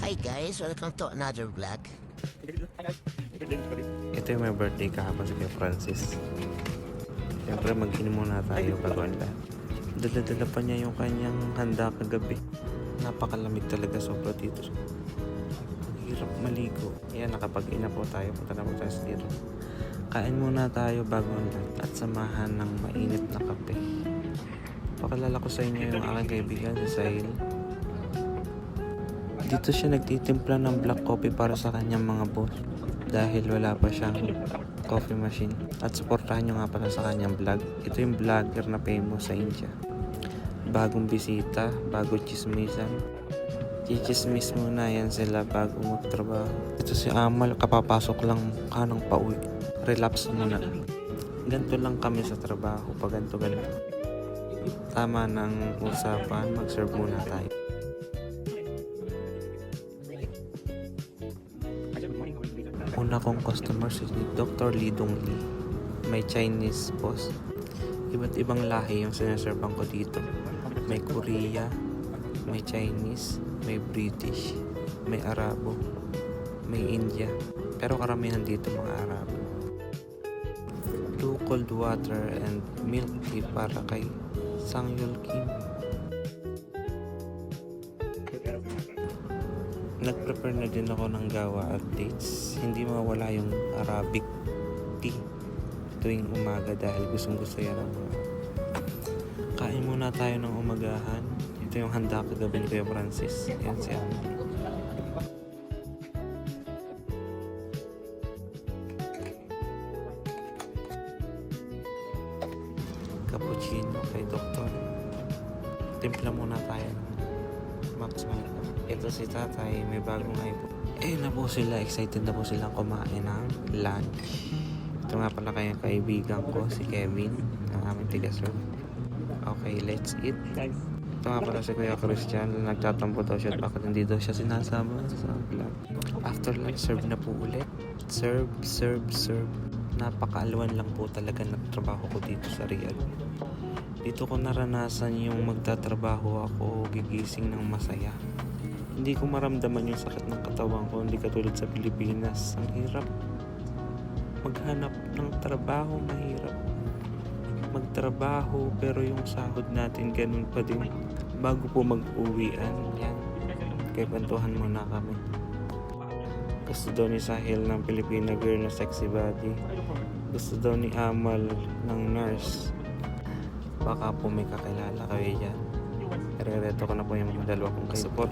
Hi guys, welcome to another vlog. Ito yung my birthday kahapon sa kay Francis. Siyempre mag-inom muna tayo bago ang lahat. Dala-dala pa niya yung kanyang handa kagabi. Napakalamig talaga sobra dito. Hirap maligo. Ayan, nakapag-ina po tayo. Punta na po tayo sa dito. Kain muna tayo bago ang lahat at samahan ng mainit na kape. Pakalala ko sa inyo yung aking kaibigan si Sahil. Dito siya nagtitimpla ng black coffee para sa kanyang mga boss dahil wala pa siyang coffee machine. At supportahan nyo nga pala sa kanyang vlog. Ito yung vlogger na famous sa India. Bagong bisita, bago chismisan. Chichismis muna yan sila bago magtrabaho. Ito si Amal, kapapasok lang kanang pauwi. Relapse muna. Ganto lang kami sa trabaho, pag ganto. Tama ng usapan, mag-serve muna tayo. Una kong customer si Dr. Lee Dong Lee. May Chinese boss. Iba't ibang lahi yung sinaservan ko dito. May Korea, may Chinese, may British, may Arabo, may India. Pero karamihan dito mga Arabo. 2 cold water and milk tea para kay Sangyol Kim. Nag-prepare na din ako ng gawa updates. Hindi mawala yung Arabic tea tuwing umaga dahil gustong-gusto yan ang mga. Kain muna tayo ng umagahan. Ito yung handa kagabi ni Kuya Francis. Ayan si Amal. Cappuccino kay Doktor. Timpla muna tayo ng Max Milo. Ito si tatay, may bagong iPhone. Na po sila, excited na po silang kumain ng lunch. Ito nga pala kaya kaibigan ko, si Kevin, ang aming tiga-serve. Okay, let's eat. Ito nga pala si Kuya Christian, nagtatampo daw siya, bakit hindi daw siya sinasama sa vlog. After lunch, serve na po ulit. Serve. Napakaalwan lang po talaga ng trabaho ko dito sa Riyadh. Dito ko naranasan yung magtatrabaho ako, gigising ng masaya. Hindi ko maramdaman yung sakit ng katawan ko, hindi katulad sa Pilipinas. Ang hirap. Maghanap ng trabaho, mahirap. Magtrabaho, pero yung sahod natin ganun pa din. Bago po mag-uwian, yan. Kaya kwentuhan muna kami. Gusto daw ni Sahil ng Filipina girl na sexy body. Gusto daw ni Amal ng nurse. Baka po may kakilala kayo dyan. Rereto ko na po yung mga dalawa kong support